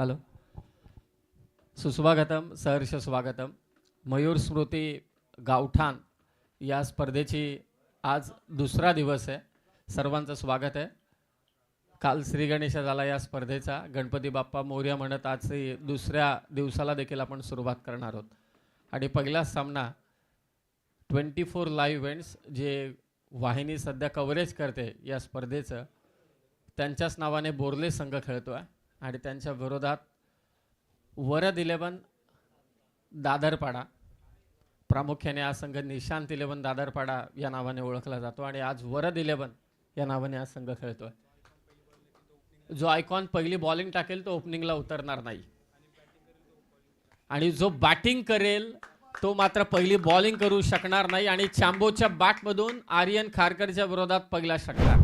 Hello. सुस्वागतम, सहर्ष स्वागतम. मयूर स्मृती गावठाण या स्पर्धेची आज दुसरा दिवस आहे. सर्वांचं स्वागत आहे. काल श्री गणेश झाला या स्पर्धेचा. गणपती बाप्पा मोरया म्हणत आज दुसऱ्या दिवसाला देखील आपण सुरुवात करणार आहोत. आणि पहिला सामना 24 लाईव्ह इव्हेंट्स जे वाहिनी सध्या कव्हरेज करते या स्पर्धेचं, त्यांच्याच नावाने बोर्ले संघ खेळतो आहे. आणि त्यांच्या विरोधात वरद 11 दादरपाडा, प्रामुख्याने हा संघ निशांत 11 दादरपाडा या नावाने ओळखला जातो. आणि आज वरद 11 या नावाने हा संघ खेळतो आहे. जो आयकॉन पहिली बॉलिंग टाकेल तो ओपनिंगला उतरणार नाही, आणि जो बॅटिंग करेल तो मात्र पहिली बॉलिंग करू शकणार नाही. आणि चॅम्बोच्या बॅटमधून आर्यन खारकरच्या विरोधात पहिला षटकार.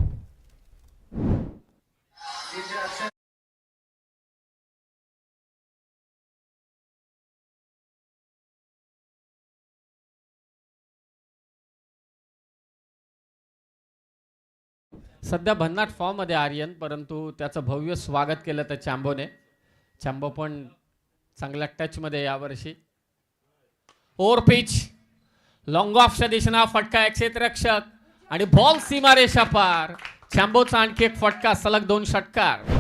सध्या भन्नाट फॉर्म मध्ये आर्यन, परंतु त्याचं भव्य स्वागत केलं तर चॅम्बोने. चॅम्बो पण चांगल्या टच मध्ये यावर्षी. ओव्हर पिच, लॉंग ऑफच्या दिशेने फटका, क्षेत्ररक्षक आणि बॉल सीमारेषा पार. चॅम्बोचा आणखी एक फटका, सलग 2 षटकार.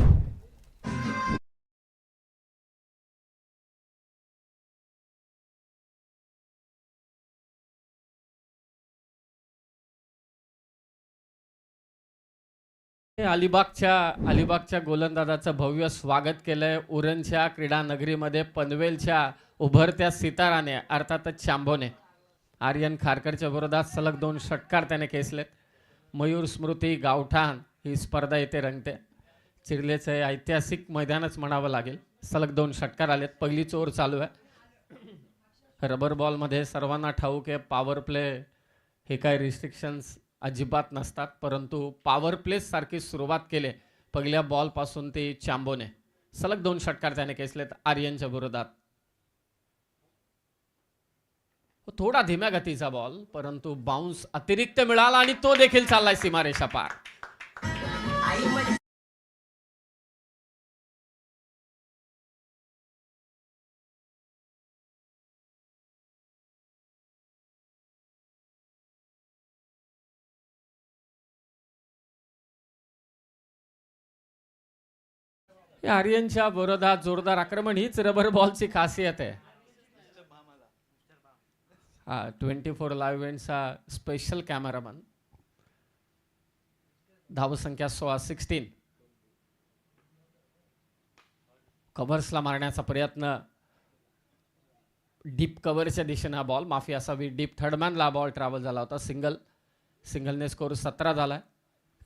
अलिबागच्या गोलंदाजाचं भव्य स्वागत केलंय उरणच्या क्रीडा नगरीमध्ये पनवेलच्या उभरत्या सिताराने, अर्थातच चॅम्बोने. आर्यन खारकरच्या विरोधात सलग 2 षटकार त्याने केसलेत. मयूर स्मृती गावठाण ही स्पर्धा येथे रंगते. चिरलेचं हे ऐतिहासिक मैदानच म्हणावं लागेल. सलग 2 षटकार आलेत. पहिलीच ओव्हर चालू आहे. रबर बॉलमध्ये सर्वांना ठाऊक आहे, पॉवर प्ले हे काय रिस्ट्रिक्शन्स अजिबात नसतात, परंतु पॉवर प्ले सारखी सुरुवात केली पहिल्या बॉल पासून ती चॅम्बोने. सलग 2 षटकार त्याने केसलेत आर्यनच्या विरोधात. थोडा धीम्या गतीचा बॉल, परंतु बाउन्स अतिरिक्त मिळाला आणि तो देखील चाललाय सीमारेषा पार. आर्यनच्या विरोधात जोरदार आक्रमण, हीच रबर बॉलची खासियत आहे. 24 लाईव्ह इव्हेंट्सचा स्पेशल कॅमेरामन. धावसंख्या 16. कव्हर्सला मारण्याचा प्रयत्न, डीप कव्हरच्या दिशेने बॉल, माफी असावी, डीप थर्डमॅनला बॉल ट्रॅव्हल झाला होता. सिंगलने स्कोर 17 झाला.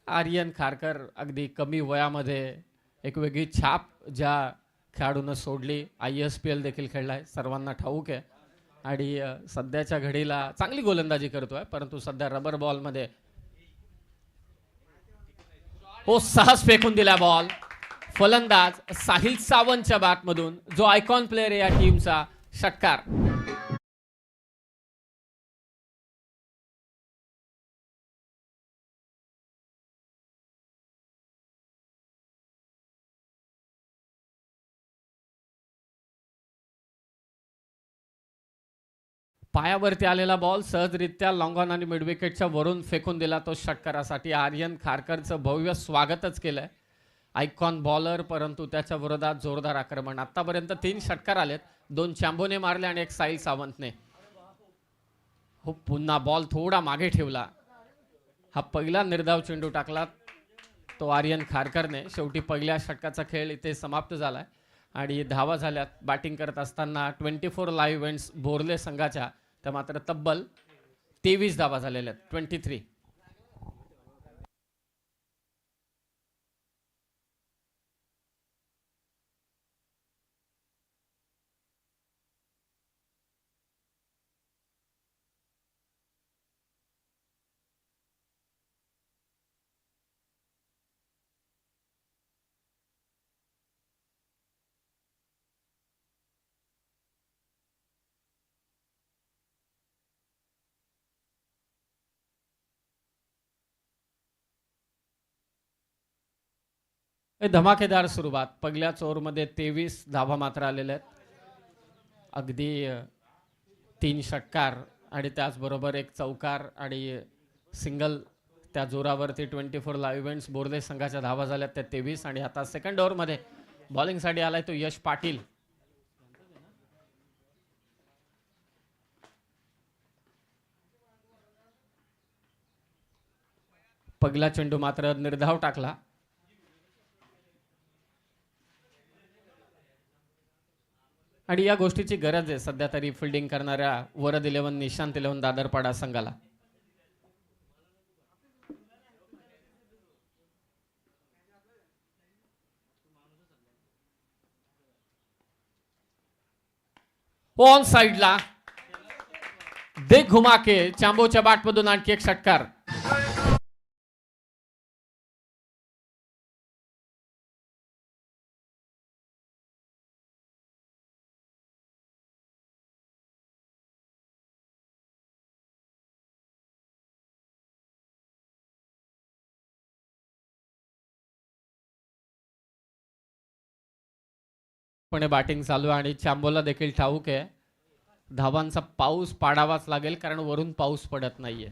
आर्यन खारकर अगदी कमी वयामध्ये एक वेगळी छाप ज्या खेळाडूनं सोडली. ISPL देखील खेळलाय, सर्वांना ठाऊक आहे. आणि सध्याच्या घडीला चांगली गोलंदाजी करतोय, परंतु सध्या रबर बॉलमध्ये सहज फेकून दिला बॉल. फलंदाज साहिल सावंतच्या बॅटमधून, जो आयकॉन प्लेअर आहे या टीमचा, षटकार. पायावरती आलेला बॉल सहजरित्या लॉंग ऑन आणि मिड विकेटच्या वरून फेकून दिला तो षटकारासाठी. आर्यन खारकरचं भव्य स्वागतच केलंय. आयकॉन बॉलर, परंतु त्याच्या विरोधात जोरदार आक्रमण. आतापर्यंत 3 षटकार आलेत. 2 चॅम्बोने मारले आणि 1 साहिल सावंतने. हो, पुन्हा बॉल थोडा मागे ठेवला. हा पहिला निर्धाव चेंडू टाकला तो आर्यन खारकरने. शेवटी पहिल्या षटकाचा खेळ इथे समाप्त झालाय आणि धावा झाल्यात. बॅटिंग करत असताना 24 लाईव्ह इव्हेंट्स बोर्ले संघाच्या, त्या मात्र तब्बल 23 धावा झालेल्या आहेत. 23. धमाकेदार सुरुवात. पहिल्याच ओव्हरमध्ये 23 धावा मात्र आलेल्या आहेत. अगदी 3 षटकार आणि त्याचबरोबर एक चौकार आणि सिंगल. त्या जोरावरती 24 लाईव्ह इव्हेंट्स बोर्ले संघाच्या धावा झाल्यात त्या 23. आणि आता सेकंड ओव्हरमध्ये बॉलिंगसाठी आलाय तो यश पाटील. पहिला चेंडू मात्र निर्धाव टाकला. आणि या गोष्टीची गरज आहे सध्या तरी फिल्डिंग करणाऱ्या वरद 11 निशांत 11 दादरपाडा संघाला. ऑन साइडला देख घुमा के चांबोच्या बॅटमधून आणखी एक षटकार. पण बॅटिंग चालू आणि चांबोला देखील ठाऊक आहे धावांचा पाऊस पाडावाच लागेल कारण वरून पाऊस पडत नाहीये.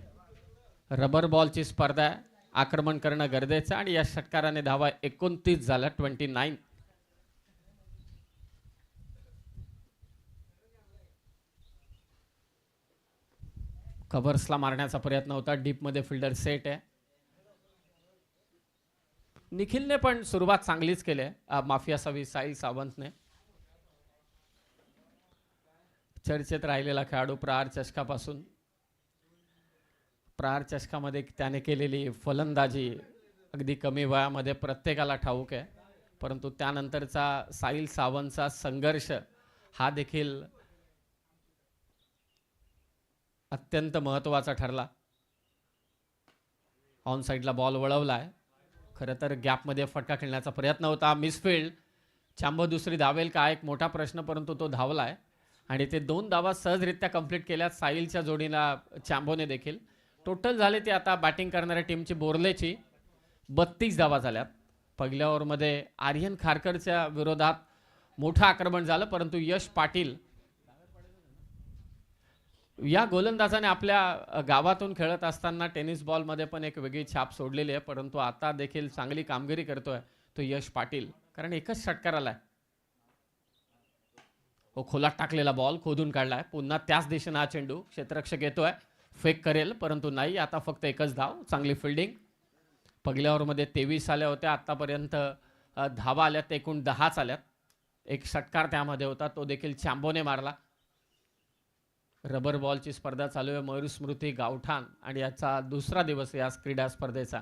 रबर बॉलची स्पर्धा आहे. आक्रमण करणं गरजेचं आणि या षटकाराने धावा 29 झाल्या. 29. कव्हर्सला मारण्याचा प्रयत्न होता. डीप मध्ये फिल्डर सेट आहे. निखिलने पण सुरुवात चांगलीच केली आहे. माफी असावी साई सावंतने. चर्चेत राहिलेला खेळाडू प्रहार चषकापासून. प्रहार चषकामध्ये त्याने केलेली फलंदाजी अगदी कमी वयामध्ये प्रत्येकाला ठाऊक आहे. परंतु त्यानंतरचा साहिल सावंतचा संघर्ष हा देखील अत्यंत महत्त्वाचा ठरला. ऑन साइडला बॉल वळवलाय. खरं तर गॅपमध्ये फटका खेळण्याचा प्रयत्न होता. मिसफिल्ड. चांबो दुसरी धावेल का एक मोठा प्रश्न, परंतु तो धावलाय आणि ते 2 धावा सहजरित्या कंप्लीट केल्या साहिलच्या जोडीला चांबोने देखील. टोटल झाले ते आता बॅटिंग करणाऱ्या टीमची बोर्लेची 32 धावा झाल्यात. पहिल्या ओव्हरमध्ये आर्यन खारकरच्या विरोधात मोठं आक्रमण झालं, परंतु यश पाटील या गोलंदाजाने आपल्या गावातून खेळत असताना टेनिस बॉलमध्ये पण एक वेगळी छाप सोडलेली आहे. परंतु आता देखील चांगली कामगिरी करतोय तो यश पाटील, कारण एकच षटकार आलाय. खोलात टाकलेला बॉल खोदून काढलाय. पुन्हा त्याच दिशेने हा चेंडू. क्षेत्ररक्षक येतोय, फेक करेल परंतु नाही. आता फक्त एकच धाव. चांगली फिल्डिंग. पहिल्या ओव्हरमध्ये 23 आल्या होत्या. आतापर्यंत धावा आल्यात एकूण 10च आल्यात. एक षटकार त्यामध्ये होता, तो देखील चांबोने मारला. रबर बॉलची स्पर्धा चालू आहे. मयूर स्मृती गावठाण आणि याचा दुसरा दिवस या क्रीडा स्पर्धेचा.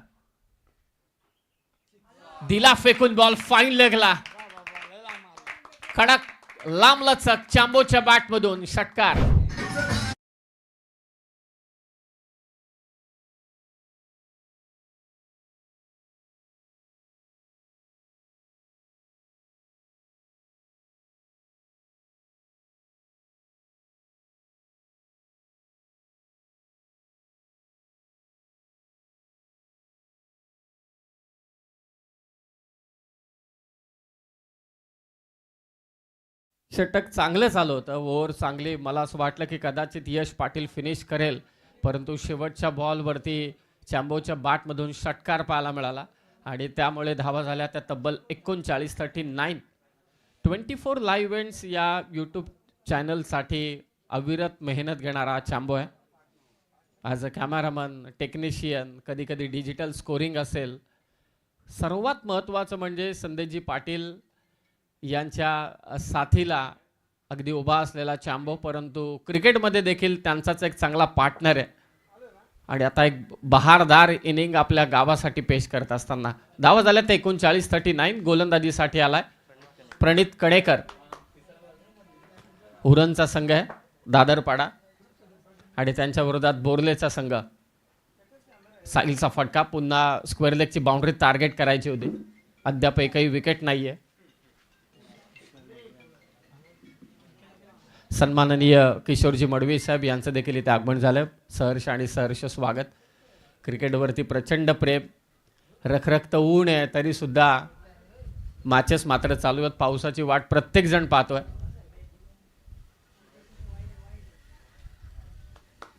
दिला फेकून बॉल फाईन लेगला. कडक लांब लचक चांबोच्या बॅटमधून षटकार. षटक चांगलं चालू होतं. ओव्हर चांगली. मला असं वाटलं की कदाचित यश पाटील फिनिश करेल, परंतु शेवटच्या बॉलवरती चांबोच्या बॅटमधून षटकार पाहायला मिळाला आणि त्यामुळे धावा झाल्या त्या तब्बल 39. 39. 24 लाईव्ह इव्हेंट्स या यूट्यूब चॅनलसाठी अविरत मेहनत घेणारा चांबो आहे. ॲज अ कॅमेरामन, टेक्निशियन, कधी कधी डिजिटल स्कोरिंग असेल. सर्वात महत्त्वाचं म्हणजे संदेशजी पाटील यांच्या साथीला अगदी उभा असलेला चांबो, परंतु क्रिकेटमध्ये देखील त्यांचाच एक चांगला पार्टनर आहे. आणि आता एक बहारदार इनिंग आपल्या गावासाठी पेश करत असताना धावा झाल्या ते 39. 39. गोलंदाजीसाठी आलाय प्रणित कडेकर. हुरणचा संघ आहे दादरपाडा आणि त्यांच्या विरोधात बोर्लेचा संघ. साहिलचा फटका. पुन्हा स्क्वेअर लेगची बाउंड्री टार्गेट करायची होती. अद्याप एकही विकेट नाहीये. सन्माननीय किशोरजी मडवी साहेब यांचं देखील इथे आगमन झालं. सहर्ष आणि सहर्ष स्वागत. क्रिकेटवरती प्रचंड प्रेम. रखरखत ऊन आहे तरी सुद्धा मॅचेस मात्र चालू आहेत. पावसाची वाट प्रत्येक जण पाहतोय.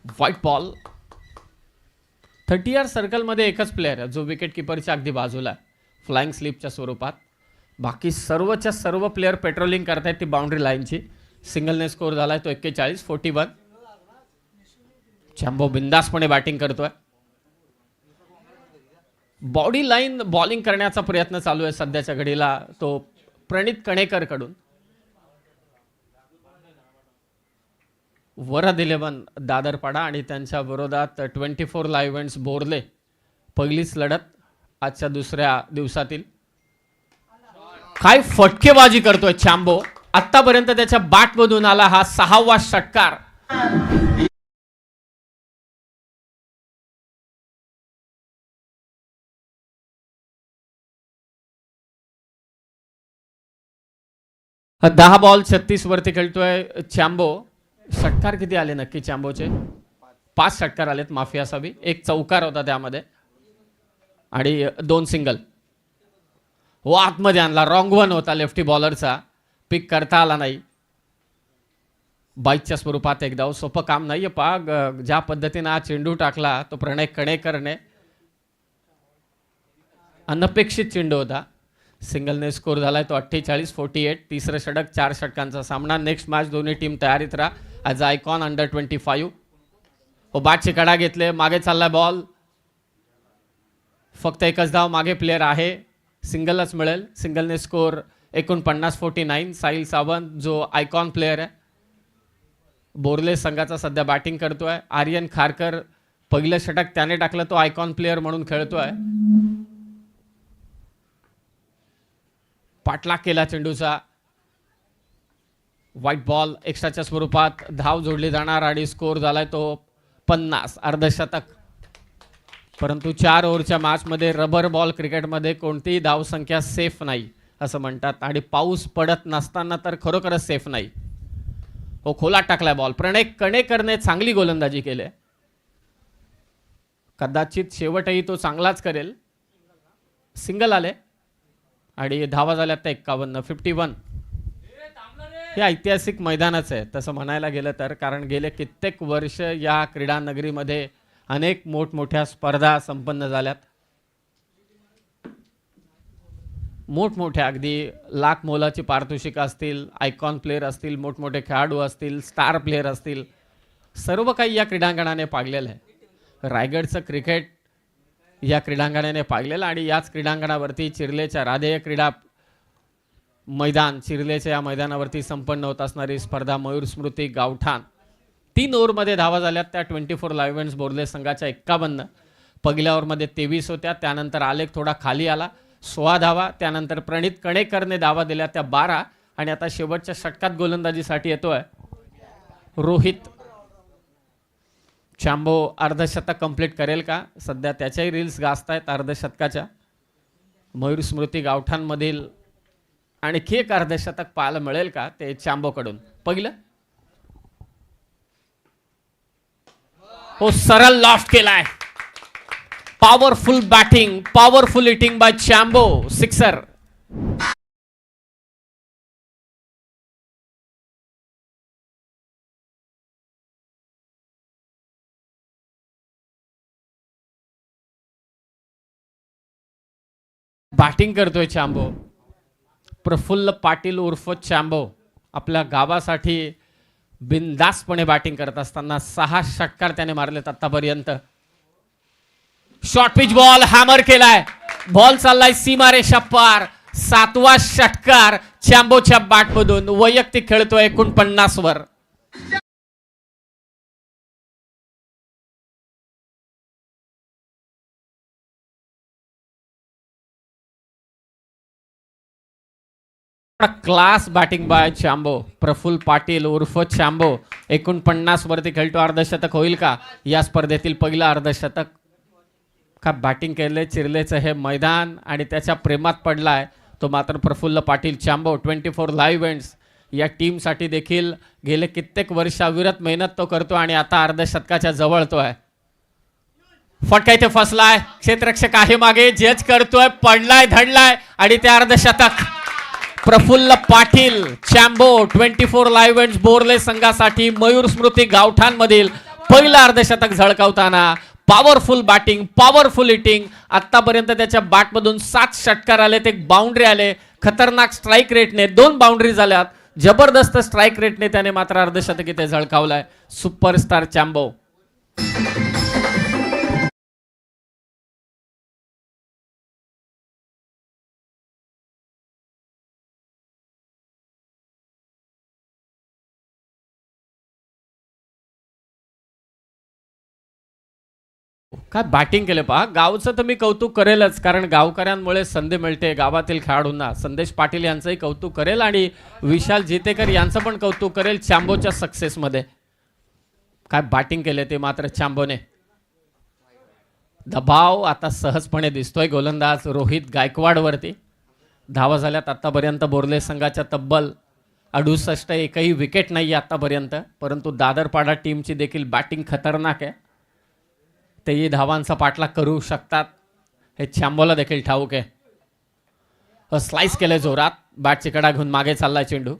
व्हाईट बॉल 30 यार्ड सर्कलमध्ये एकच प्लेअर आहे जो विकेट किपरच्या अगदी बाजूला आहे, फ्लाइंग स्लिपच्या स्वरूपात. बाकी सर्वच्या सर्व प्लेअर पेट्रोलिंग करतायत ती बाउंड्री लाईनची. सिंगलने स्कोर झालाय तो 41-41. चॅम्बो बिंदासपणे बॅटिंग करतोय. बॉडी लाईन बॉलिंग करण्याचा प्रयत्न चालू आहे सध्याच्या घडीला तो प्रणित कणेकर कडून. वरद 11 दादरपाडा आणि त्यांच्या विरोधात 24 लाईव्ह इव्हेंट्स बोरले. पहिलीच लढत आजच्या दुसऱ्या दिवसातील. काय फटकेबाजी करतोय चॅम्बो. आतापर्यंत त्याच्या बॅटमधून आला हा 6वा षटकार. दहा बॉल 36 वरती खेळतोय चॅम्बो. षटकार किती आले नक्की चॅम्बोचे? 5 षटकार आलेत, माफी असावी. एक चौकार होता त्यामध्ये आणि 2 सिंगल. हो, आतमध्ये आणला. रॉंग वन होता लेफ्टी बॉलरचा, पिक करता आला नाही. बाईकच्या स्वरूपात एक धाव. सोपं काम नाहीये. ज्या पद्धतीने हा चेंडू टाकला तो प्रणय कणेकरने, अनपेक्षित चेंडू होता. सिंगलने स्कोर झालाय तो 48-48. तिसरं षटक, 4 षटकांचा सामना. नेक्स्ट मॅच दोन्ही टीम तयारीत राहा. As icon under 25. हो, बॅटची कडा घेतले, मागे चाललाय बॉल. फक्त एकच धाव, मागे प्लेअर आहे. सिंगलच मिळेल. सिंगलने स्कोर 49-49. साहिल सावंत जो आयकॉन प्लेअर आहे बोरले संघाचा सध्या बॅटिंग करतोय. आर्यन खारकर पहिलं षटक त्याने टाकलं, तो आयकॉन प्लेअर म्हणून खेळतोय. पाठलाग केला चेंडूचा. व्हाईट बॉल एक्स्ट्राच्या स्वरूपात धाव जोडली जाणार आणि स्कोर झालाय तो 50. अर्धशतक. परंतु 4 ओव्हरच्या मॅचमध्ये रबर बॉल क्रिकेटमध्ये कोणतीही धावसंख्या सेफ नाही असं म्हणतात आणि पाऊस पडत नसताना तर खरोखरच सेफ नाही. हो, खोलात टाकलाय बॉल. प्रणय कणेकरने चांगली गोलंदाजी केली. कदाचित शेवटही तो चांगलाच करेल. सिंगल आले आणि धावा झाल्या त्या 51. हे ऐतिहासिक मैदानच आहे तसं म्हणायला गेलं तर, कारण गेले कित्येक वर्ष या क्रीडा नगरीमध्ये अनेक मोठमोठ्या स्पर्धा संपन्न झाल्यात. मोठमोठ्या अगदी लाख मोलाची पारितोषिकं असतील, आयकॉन प्लेअर असतील, मोठमोठे खेळाडू असतील, स्टार प्लेअर असतील, सर्व काही या क्रीडांगणाने पाळलेलं आहे. रायगडचं क्रिकेट या क्रीडांगणाने पाळलेलं आणि याच क्रीडांगणावरती चिर्लेच्या राधेय क्रीडा मैदान, चिर्लेच्या या मैदानावरती संपन्न होत असणारी स्पर्धा मयूर स्मृती गावठाण. 3 ओव्हरमध्ये धावा झाल्यात त्या 24 लाईव्ह इव्हेंट्स बोरले संघाच्या 51. पहिल्या ओव्हरमध्ये 23 होत्या. त्यानंतर आलेख थोडा खाली आला, 16 धावा. त्यानंतर प्रणित कणेकरने धावा दिल्या त्या 12 आणि आता शेवटच्या षटकात गोलंदाजीसाठी येतोय रोहित. चॅम्बो अर्धशतक कंप्लीट करेल का? सध्या त्याच्याही रील्स गाजत आहेत अर्धशतकाच्या. मयूर स्मृती गावठाणमधील आणखी एक अर्धशतक पाहायला मिळेल का ते चॅम्बोकडून? पहिलं हो, सरळ लॉफ्ट केलाय. Powerful batting, powerful hitting by Chambo. Sixer. Batting करतोय चॅम्बो. प्रफुल्ल पाटील उर्फ चॅम्बो आपल्या गावासाठी बिनधास्तपणे बॅटिंग करत असताना 6 षटकार त्याने मारलेत आतापर्यंत. शॉर्ट पिच बॉल हॅमर केलाय. बॉल चाललाय सीमारेषा पार. 7वा षटकार चॅम्बोच्या बॅटमधून. वैयक्तिक खेळतोय 49 वर. Class batting by Chambo. Praful Patil उर्फ चॅम्बो 49 वरती खेळतो. अर्धशतक होईल का या स्पर्धेतील पहिलं अर्धशतक? का बॅटिंग केले चिरलेचं हे मैदान आणि त्याच्या प्रेमात पडलाय तो मात्र प्रफुल्ल पाटील चॅम्बो. 24 लाईव्ह इव्हेंट्स या टीमसाठी देखील गेले कित्येक वर्ष अविरत मेहनत तो करतो आणि आता अर्धशतकाच्या जवळ तो आहे. फटका इथे फसलाय. क्षेत्ररक्षक आहे मागे, जज करतोय, पडलाय, धडलाय आणि ते अर्धशतक. प्रफुल्ल पाटील चॅम्बो 24 लाईव्ह इव्हेंट्स बोरले संघासाठी मयूर स्मृती गावठाण मधील पहिला अर्धशतक झळकावताना पॉवरफुल बॅटिंग, पॉवरफुल हिटिंग. आतापर्यंत त्याच्या बॅटमधून 7 षटकार आले, एक बाउंड्री आले. खतरनाक स्ट्राईक रेटने 2 बाउंड्री झाल्यात. जबरदस्त स्ट्राईक रेटने त्याने मात्र अर्धशतक इथे झळकावलाय. सुपरस्टार चॅम्बो. काय बॅटिंग केलं पहा. गावचं तर मी कौतुक करेलच, कारण गावकऱ्यांमुळे संधी मिळते गावातील खेळाडूंना. संदेश पाटील यांचंही कौतुक करेल आणि विशाल जितेकर यांचं पण कौतुक करेल चॅम्बोच्या सक्सेसमध्ये. काय बॅटिंग केले ते मात्र चॅम्बोने. दबाव आता सहजपणे दिसतोय गोलंदाज रोहित गायकवाड वरती. धावा झाल्यात आतापर्यंत बोरले संघाच्या तब्बल 68. एकही विकेट नाही आतापर्यंत, परंतु दादरपाडा टीमची देखील बॅटिंग खतरनाक आहे. तेही धावांचा पाठलाग करू शकतात हे चॅम्बोला देखील ठाऊक आहे. स्लाइस केले जोरात, बॅटची कडा घेऊन मागे चाललाय चेंडू.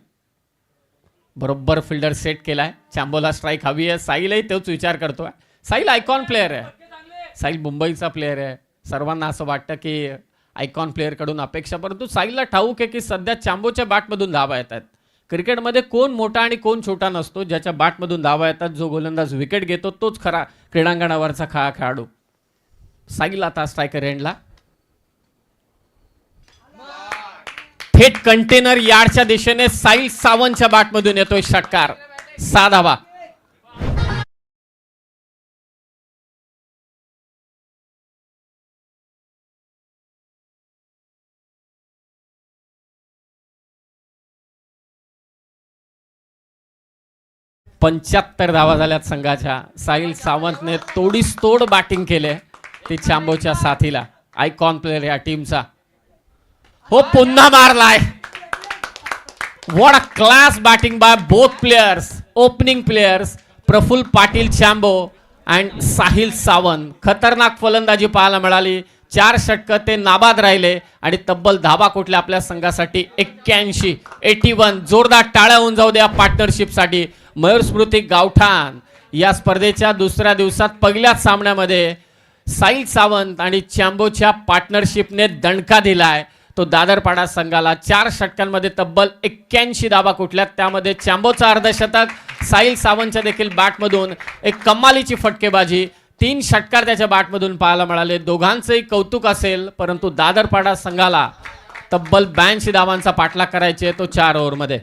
बरोबर फिल्डर सेट केलाय. चॅम्बोला स्ट्राईक हवी आहे. साहिलही तोच विचार करतोय. साहिल आयकॉन प्लेअर आहे. साहिल मुंबईचा प्लेअर आहे. सर्वांना असं वाटतं की आयकॉन प्लेअर कडून अपेक्षा, परंतु साहिलला ठाऊक आहे की सध्या चॅम्बोच्या बॅटमधून धावा येतात. क्रिकेटमध्ये कोण मोठा आणि कोण छोटा नसतो. ज्याच्या बॅटमधून धावा येतात, जो गोलंदाज विकेट घेतो तोच खरा क्रीडांगणावरचा खेळाडू. साहिल आता स्ट्रायकर एंडला. थेट कंटेनर यार्डच्या दिशेने साहिल सावंतच्या बॅटमधून येतोय षटकार. 6 धावा. पंच्याहत्तर धावा झाल्यात संघाच्या. साहिल सावंतने तोडीस तोड बॅटिंग केले ती चॅम्बोच्या साथीला. आयकॉन प्लेअर या टीमचा. हो, पुन्हा मारलाय. What a class batting by both players. Opening players Praful Patil Chambo and Sahil Sawant. खतरनाक फलंदाजी पाहायला मिळाली. 4 षटक ते नाबाद राहिले आणि तब्बल धावा कुठल्या आपल्या संघासाठी 81. जोरदार टाळ्या होऊन जाऊ द्या पार्टनरशिपसाठी. मयूर स्मृती गावठाण या स्पर्धेच्या दुसऱ्या दिवसात पहिल्याच सामन्यामध्ये साहिल सावंत आणि चॅम्बोच्या पार्टनरशिपने दणका दिलाय. तो दादरपाडा संघाला 4 षटकांमध्ये तब्बल 81 धावा कुठल्यात. त्यामध्ये चॅम्बोचा अर्धशतक, साहिल सावंतच्या देखील बॅटमधून एक कमालीची फटकेबाजी. 3 षटकार त्याच्या बॅटमधून पाहायला मिळाले. दोघांचंही कौतुक असेल, परंतु दादरपाडा संघाला तब्बल 82 धावांचा पाठलाग करायचे तो 4 ओव्हरमध्ये.